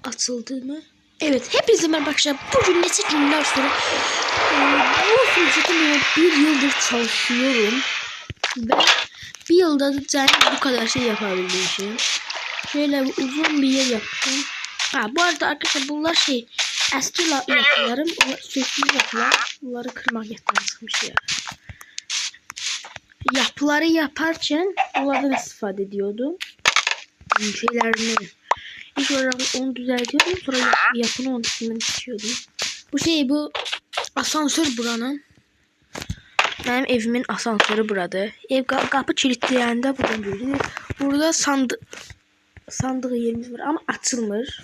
Açıldı mı? Evet, hepinize merhaba arkadaşlar. Bugün nesil günler sonra bu sunucuda bir yıldır çalışıyorum. Ve bir yılda da bu kadar şey yapabilmişim. Şöyle uzun bir yer yaptım. Ha, bu arada arkadaşlar bunlar şey eski yapılarım. Sökülü yapılar. Bunları kırmak yetmez çıkmış ya. Yapıları yaparken bunlardan istifade ediyordum. Şeylerini. İlk olarak onu düzeltiyordum. Sonra yapını onun üstünden geçiyordum. Bu asansör buranın. Benim evimin asansörü burada. Ev kapı kilitleyende buradan görülür. Burada sandığı yerimiz var ama açılmır.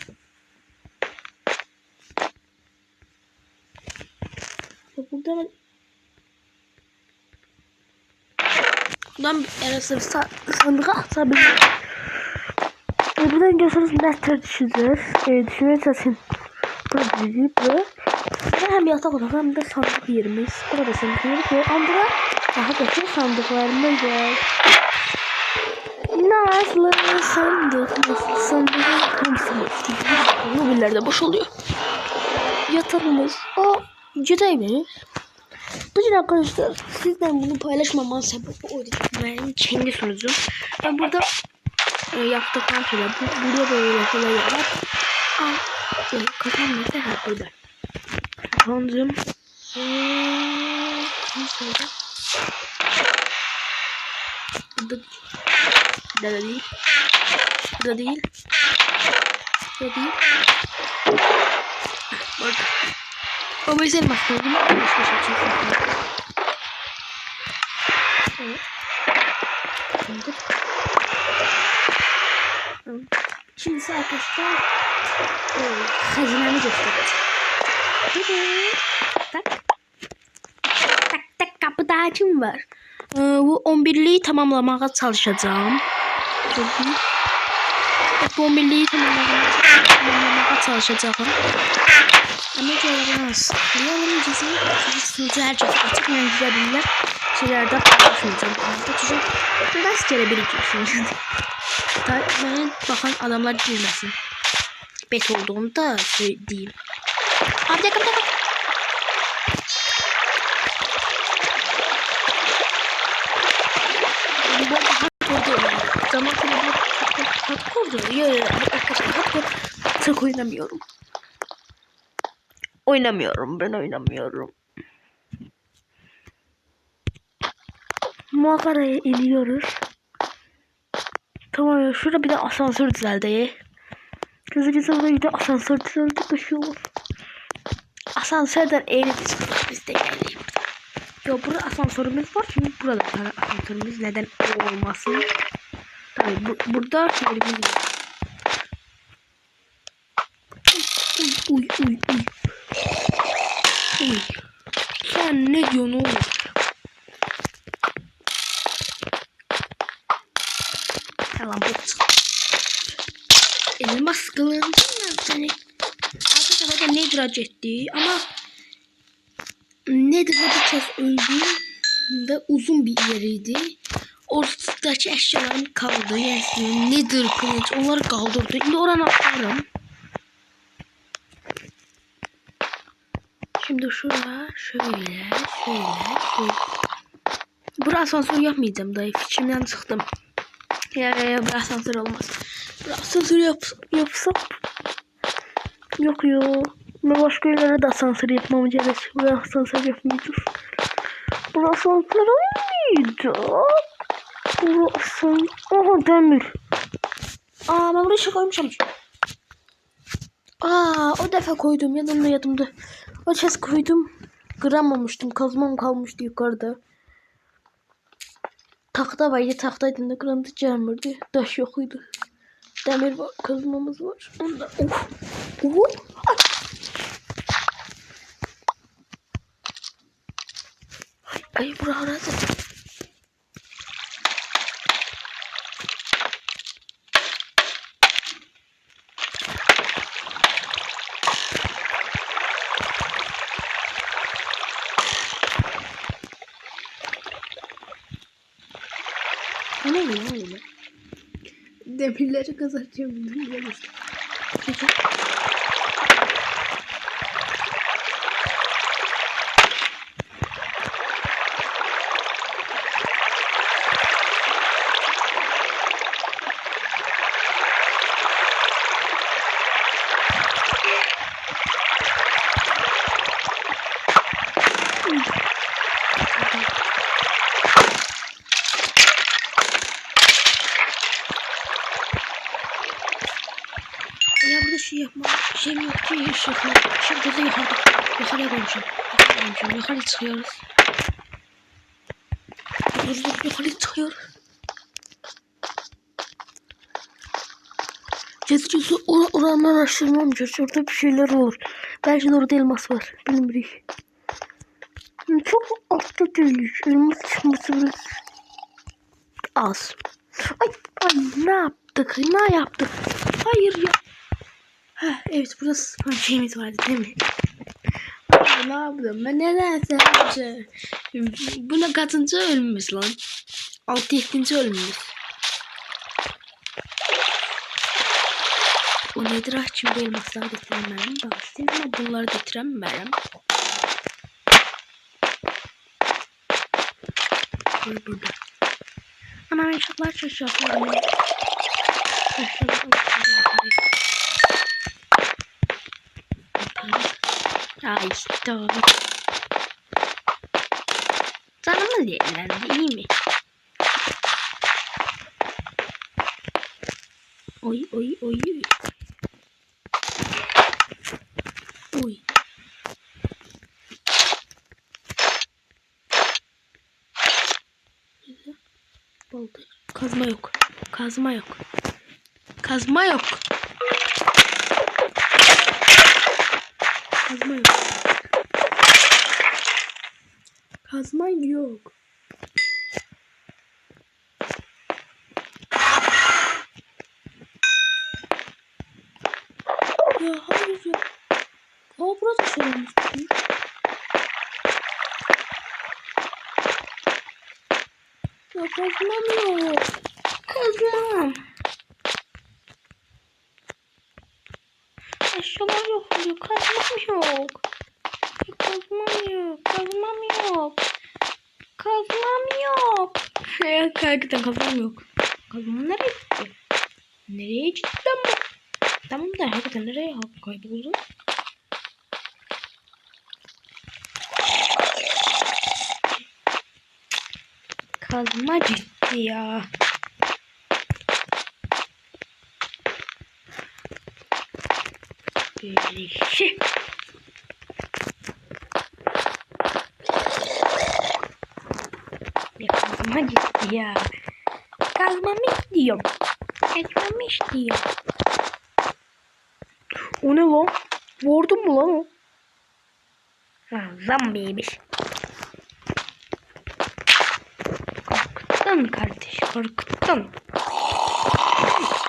Buradan arası sandığı açabilirim. Buradan görürseniz metre düşeceğiz. Düşünürseniz burada hem yatak odağı hem de sandık yerimiz. Burada sandık yerimiz var. Ama daha da sandıklarımız var. Nazlı sandık mobilerde boş oluyor. Yatağımız ciddi. Bugün arkadaşlar sizden bunu paylaşmamın sebebi oydu. Benim kendi sunucum. Ben burada yaptıktan sonra buraya böyle şeyler yapmak. Kazanması her burada. Kazancım. Burada değil. Burada değil. Burada değil. Bak. O benim başladım. Şimdi ise arkadaşlar hazinemi göstereceğim. Tak kapıda açım var. Bu 11'liği tamamlamaya çalışacağım. Bu 11'liği tamamlamaya çalışacağım. Ama görmez. Diyelim bizi herkes açık menzilebilirler. Şeylerde paylaşmayacağım. Çünkü rastgele birikiyorsunuz. Ben bakan adamlar bilmesin. Bet olduğunu da söyleyeyim. Abi bir dakika. Bu hardcore zaman hardcore diyor. Ya arkadaşlar hardcore çok oynamıyorum. Ben oynamıyorum. Mağaraya iniyoruz. Tamam, şurada bir de asansör düzeldi. Kızıcısı burada bir de asansör düzeldi. Koşuyoruz. Asansörden eğilip biz de geleyim. Yo, burada asansörümüz var. Çünkü burada asansörümüz neden olmasın? Tabii burada yerimiz var. Uy. Sen ne diyorsun oğlum? Tamam bu. Elmas kılığım seni. Arkadaşlar da Nether'a etti ama Nether'da bir kez öldüm ve uzun bir yeriydi. Oradaki eşyalarım kaldı. Yani Nether kılıç onları kaldırdı. Şimdi oranı atarım. Şimdi şuraya şöyle. Burası asansör yapmayacağım dayı. Fikrimden çıktım. Ya bu asansör olmaz. Bu asansör yapsam. Yok. Ben başka yerlere de asansör yapmam gerek. Bu asansör yapmayacağız. Bu asansör olmayacak. Aha demir. Ben buraya şey koymuşum. O defa koydum. Yadımda. O kez koydum. Kıramamıştım. Kazmam kalmıştı yukarıda. Tahta vardı. Tahtaydı da kırıldı gelmirdi. Taş yokuydu. Demir var. Kazmamız var. Onda Ay burada. Ne? Demirleri kazanacağım. Peki. Ya burada şey yapma. Şeyim yok ki iş yapma. Şimdi de yukarıya döneceğim. Yukarı çıkıyoruz. Dur yukarı çıkıyoruz. Cezirisi oranı araştırmam gerekiyor. Orada bir şeyler olur. Belki de orada elmas var. Bilmiyorum. Çok altta değil. Elmas çıkması biraz az. Ay ne yaptık? Ne yaptık? Hayır ya. Heh, evet burada spam şeyimiz vardı değil mi? Ay, ne yaptım? Ben nedense önce. Buna kaçıncı ölmüş lan? 6-7. ölmüş. O nedir ah şimdi elmasları getiremem. Bak istedim ama bunları getiremem. Burada. Ana ben şaklar çeşitlerim. Ay işte o. Canımız yenilendi iyi mi? Oy oy oy oy. Oy. Balta. Kazma yok. Kazma yok. Kazma yok. Kazma yok. Kazma yok. Ya hayır ya. Aa burası şey olmuş. Ya kazmam yok. Kazmam. Eşyalar yok oluyor. Kazmam yok. Kazmam yok. Kazmam yok. Kazmam yok. Ya hakikaten kazmam yok. Kazmam nereye gitti? Nereye gitti ama? Tamam da hakikaten nereye kayboldu? Kazma gitti ya. Böyle şey. Ya kazma gitti ya. Kazmamı istiyorum. Kazmamı istiyorum. O ne lan? Vurdun mu lan o? Ha, zombiymiş. Korkuttun kardeş, korkuttun.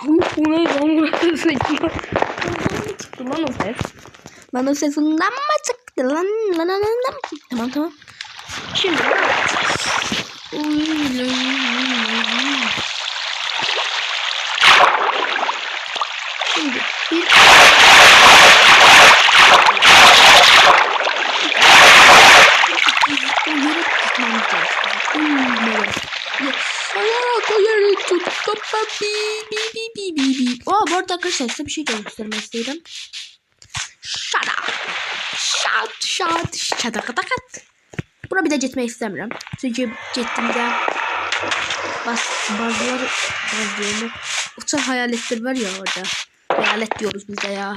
O ne lan? Burası sıçma. Ondan mı çıktı lan o ses? Lan o ses ondan mı çıktı lan? Lan. Tamam. Şimdi Şimdi bir bu arada arkadaşlar size bir şey göstermek istedim. Şadakakat. Buna bir de gitmek istemiyorum. Çünkü gittiğimde bazıları uçan hayaletler var ya orada. Hayalet diyoruz biz de ya.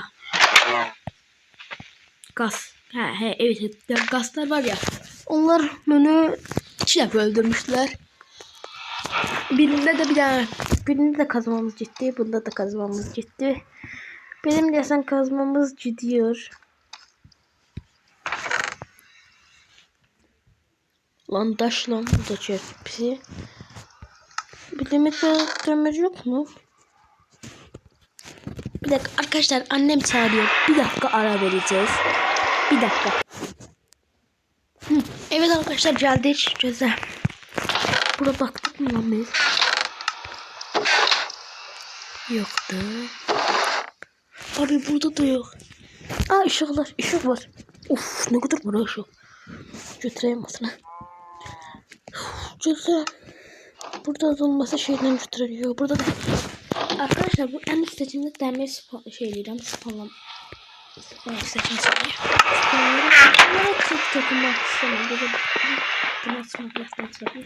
Gaz. Evet gazlar var ya. Onlar beni çilek öldürmüşler. Birinde de kazmamız ciddi. Bunda da kazmamız ciddi. Benim de sen kazmamız gidiyor. Lan taş lan bu da çöpsi. Bir demir yok mu? Bir dakika arkadaşlar annem çağırıyor. Bir dakika ara vereceğiz. Bir dakika. Evet arkadaşlar geldik göze. Burada baktık mı lan biz? Yoktu. Abi burada da yok. Aa ışıklar. Işık var. Of ne kadar var ışık. Götüreyim masana. Götüreyim. Burada da olmasa şeyden götürüyor. Burada da. Arkadaşlar bu en üst seçimde demir şeylerden spamlam. Seçim seçim. Bunlara çok dokunmak istemiyorum. Böyle bunu açmak istedim.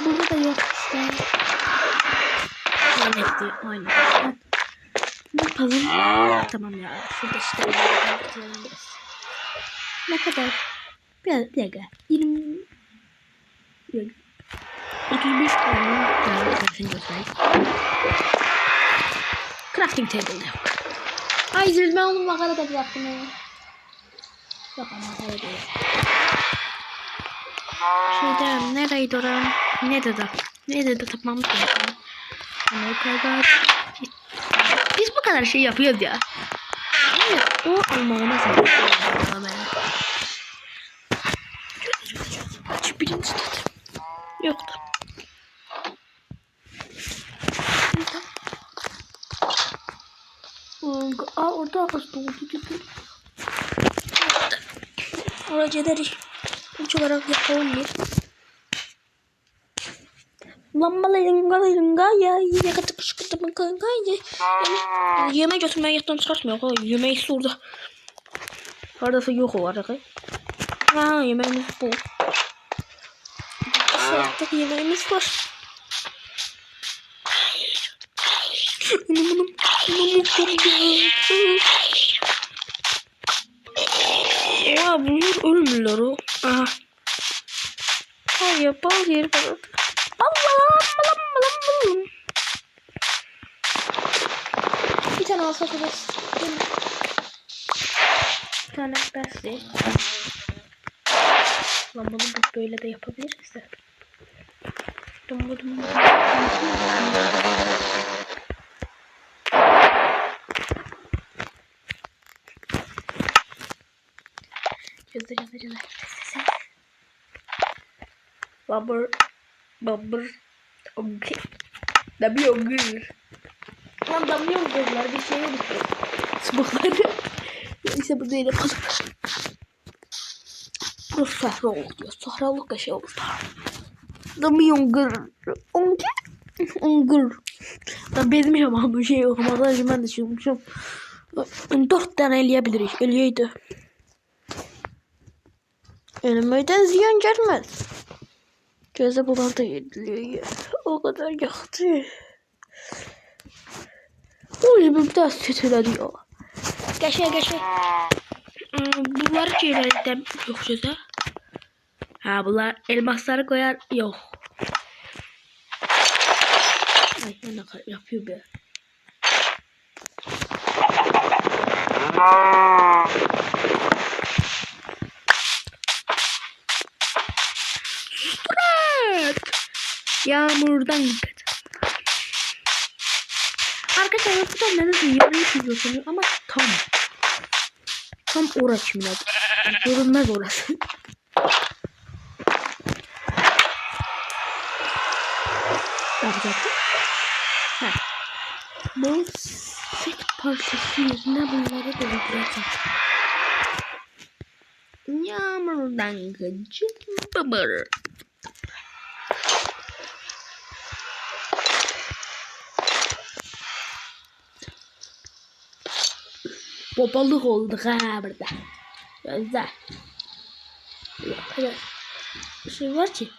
Burada da yok işte. Lanetti aynen. Ne yapalım? Tamam ya. Şurada işte. Ne kadar? Bir dakika. 20 35 tane crafting table yok. Ay üzülme oğlum makara da bıraktım ya. Yok ama makara değil. Şeyde nereydi oran? Ne dedi tapmamız lazım. Amerika'da biz bu kadar şey yapıyoruz ya. O almağına sanırım. Şu birinci tadı. Yoktu. Orada ağaç doldu gibi. Oracıları uç olarak yapalım bir. Lambalarınga ya yakıtı kışkırtımın kankaydı. Yani yemeği götürmeye yattan çıkartmıyor. Yemeği surda. Haradası yok o arada. Ha yemeğimiz bu. Artık yemeğimiz var. Ya bunlar ölmüyorlar o. Aha. Hayır bal yer falan. Bir tane alsak oluruz. Bir tane besle. Lan bunu böyle de yapabiliriz de. Cızı. Babır. Okay. Damyongır. Lan damyongırlar bir şey yok. Sıvıkları. Neyse bu değil yapalım. Bu sahra oluyor. Sahralık bir şey olur. Damyongır. Ongır. Ben bezmişim ama bu şeyi okumaktan ben de düşünmüşüm. 4 tane eleyebiliriz. Eleyeydi. Önümden ziyan gelmez. Göze bulan da yediliyor. O kadar yaktı. O yüzden bir daha sütüleniyor. Geçe. Bunlar şeylerden yok göze. Ha bunlar elmasları koyar yok. Ay ne kadar yapıyor be. Yağmurdan kaç. Arkadaşlar bu da nedense yarım çiziyor sanıyor ama tam orası mı? Görünmez orası. Yapacaktım. Bu set parçası yüzüne bunları da yapacağım. Yağmurdan kaçıp babır. Babalık olduk ha burada. Gözler. Yok bir şey var ki.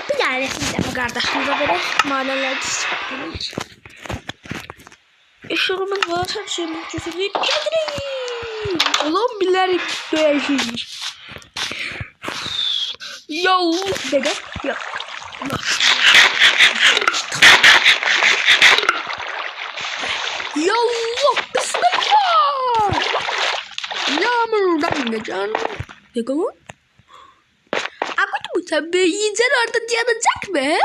Bir tane resim de kardeşimde böyle mahalleler disiplinler. Işığımız var her şeyimiz götürüyor. Ulan bilerek böyle şeymiş. Yallah dede. Ya. Yallah bismillah. Yağmurdan geçen. Yakalım. Akut mu sen be yiyeceksin orada yanacak mı?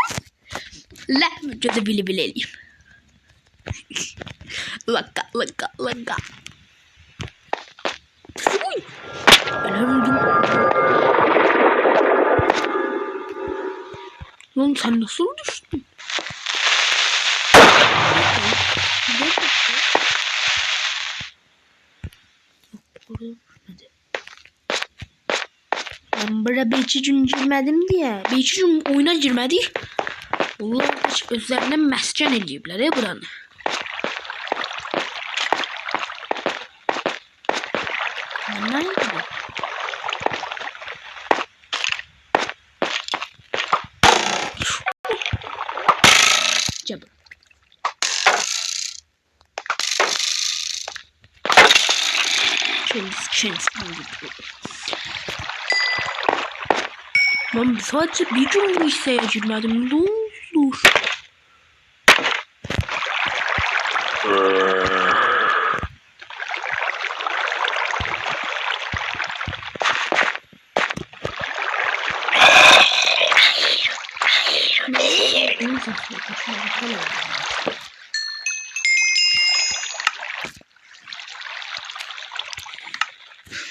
La vücudu bilelim. Laka. Uy. Ben öldüm. Lan sen nasıl düştün? Ben buraya bir iki gün girmedim diye. Bir iki gün oyuna girmedik. Onlar özlerine mesken ediyipler ya buranı. Bunlar ne gibi? Cabı. Chance. Ben sadece bir gün bu hisseye girmedim. Ne olur?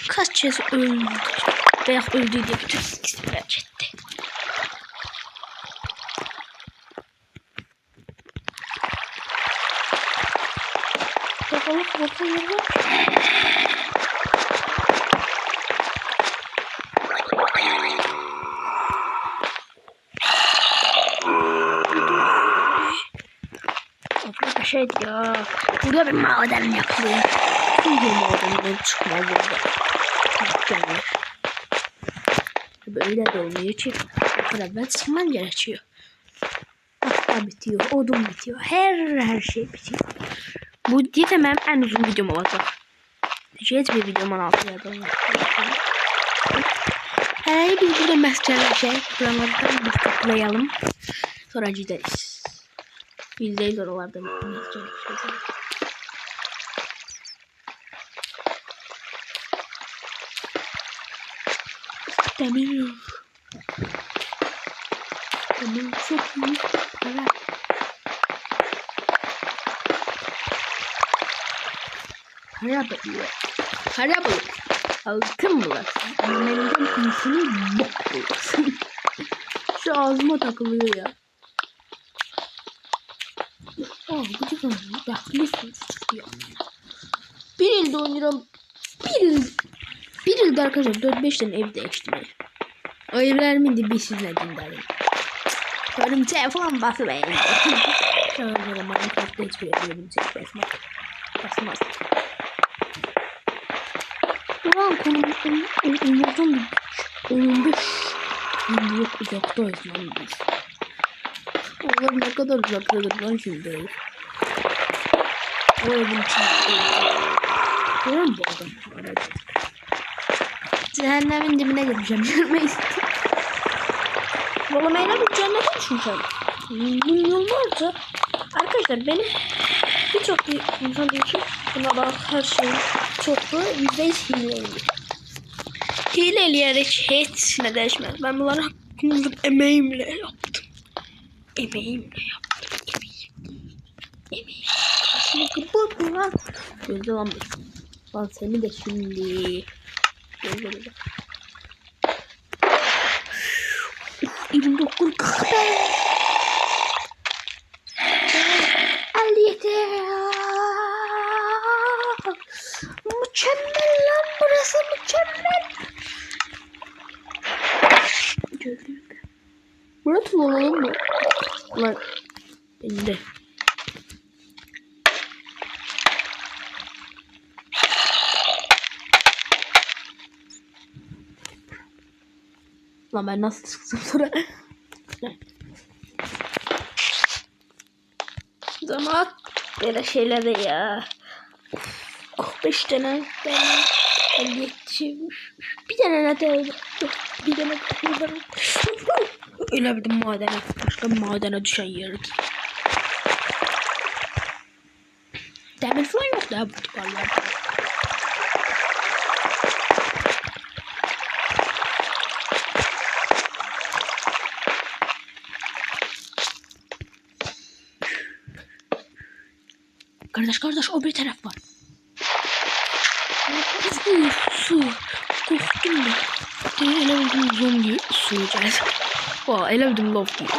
Kaç kez öldü veya öldü diye bütün isimler çekti. Bakalım. Şey ya, burada bir maden yapılıyor. Şimdi madenden çıkma burada. Böyle de olmuyor ki. Ben çıkmam gerekiyor. Hatta bitiyor, odun bitiyor, her şey bitiyor. Bu diyemem en uzun videom olacak. Hiç bir videomun altına da biz burada mescederleşelim. Buralardan bir toplayalım. Sonra gideriz. Bizdeyiz oralarda mescederleşelim. Demir çok iyi. Evet. Harap olur. Altın bulasın. Annemden iyisini bok bulasın. Şu ağzıma takılıyor ya. Gıcık oldu. Yaklaşsın çıkıyor. Bir ilde oynuyorum. Bir ilde arkadaşlar 4-5 tane ev değiştirmeyi. O evlerimin de bir sizle dinlerim. Örümceğe falan basmayın. Şöyle Minecraft'ta hiçbir örümceğe basmaz. Ulan konumuzdan 15 yıllık uzaktayız lan biz. Onlar ne kadar uzaktadır lan şimdi. O evin içinde. Görüyor musun bu adam? Cehennemin dibine gireceğim. Görmeyiz. Valla Meyla bir cennete düşüneceğim. Milyonlarca. Arkadaşlar benim birçok insan diyor ki buna bak her şey çoktu. %100 hileydi. Hileleyerek hiç ne değişmez. Ben bunları emeğimle yaptım. Emeğimle. Şimdi kıpır lan. Gözde lan bir. Lan seni de şimdi. Gözde. 29 40 57 mükemmel lan burası mükemmel. Gördük. Burası olalım mı? Lan bende. Lan ben nasıl çıksam sonra? Zaman böyle şeylerde ya. 45 tane bir tane ne tane öyle bir madene başka bir madene düşen yer. Demir falan yok da bu tutarlarda. Kardeş o bir taraf var. Su. Korktum ben. Ele bildim zombi suyu geldi. Ele bildim lov diyor.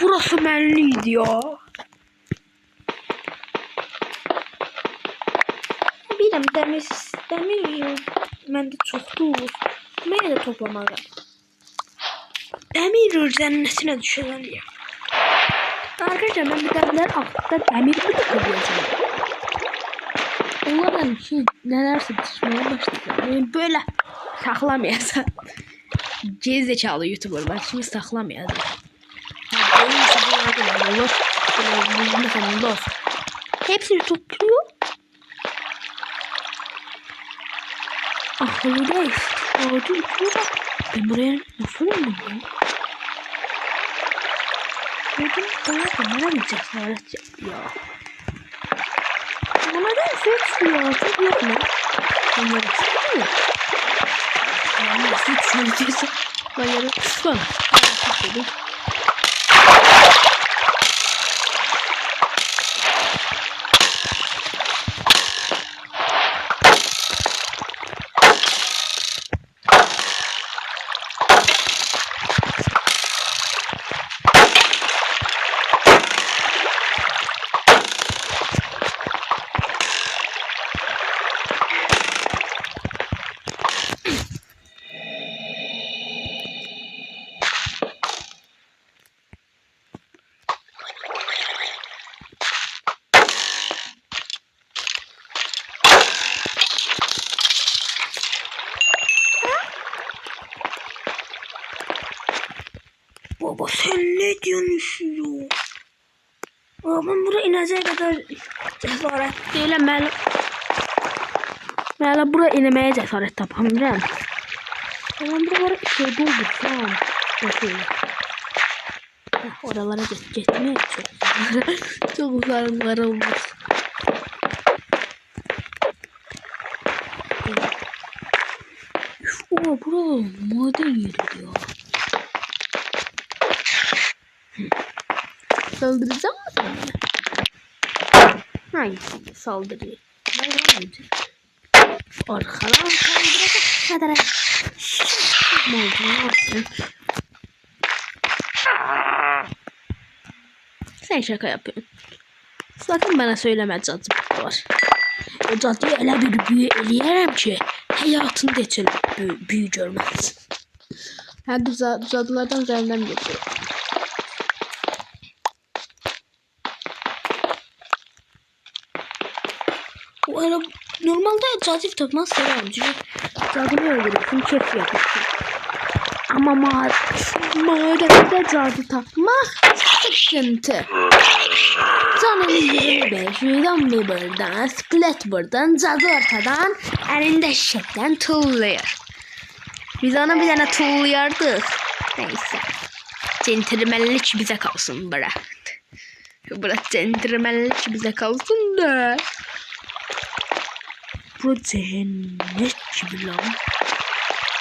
Burası mənliydi ya. Bilirəm dəmir məndə çoxdur. Mən də toplamalıyam. Dəmir cənnətinə düşəcəyəm. Arkadaşlar ben bir dəmir altında dəmir mi toplayacağım? Onlardan nelerse düşmeye başladı. Yani böyle saklamayacağım. Gerizekalı YouTuber'lar şimdi saklamayacağım. Hepsini topluyor. Akıllı değil. Ben buraya nasıl indim? Dedim bana bir cesaret ya. Bana da ses ya. Çok yok mu? Onları çıktı mı? Yani ses söyleyeceğiz. Hayır. Son. Dedim. Baba sen ne diyorsun? Ben buraya ineceğe kadar cesaret değilim. Ben buraya inemeye cesaret tapamıyorum. Ben buralara şey doldursam. Bakayım. Oralara gitmeye çok uzarımlar olmaz. Burada maden yeri ya. Saldıracağım mı sana? Hangi saldırıyı? Arkadan saldıracak kadar. Ne oldu? Sen şaka yapıyorsun. Sakın bana söyleme cadı var. O cadıyı elə bir büyü eləyərəm ki, həyatında heç büyü görməz. Hə, cadılardan zəlimdən geçiyor. O ara normalde cadı tapmaz severim çünkü cadıyı öldürürsün, keyif yapıyorsun. Ama madende cadı tapmak sıkıntı. Canını 25, yüzden bir buradan, skelet buradan, cadı ortadan, elinde şeklen tulluyor. Biz ona bir tane tulluyorduk. Neyse. Centilmenlik bize kalsın bırak. Bırak centilmenlik bize kalsın da. Bu cennet gibi lan.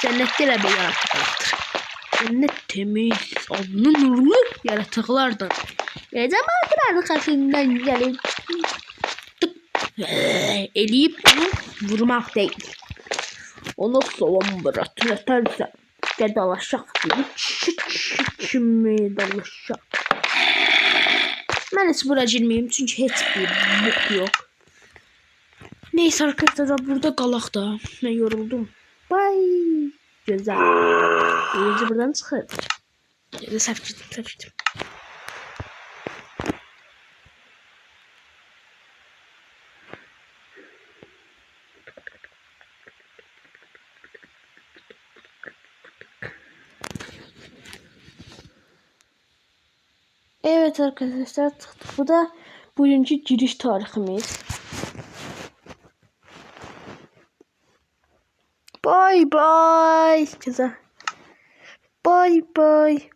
Cennette de bir yaratıklardır. Cennet temiz, alnı nurlu yaratıklardan. Ve zamanın arkasından gelip eleyip onu vurmak değil. Onu soğan bırak. Yeterse de dalaşak gibi çıkmaya dalaşak. Ben hiç bura girmeyeyim çünkü hiçbir bok yok. Neyse arkadaşlar burada qalaq da. Ben yoruldum. Bye. Güzel. İyice buradan çıkar. Səhv. Evet arkadaşlar, bu da bugünkü giriş tarihimiz. Bye bye. Güzel. Bye bye.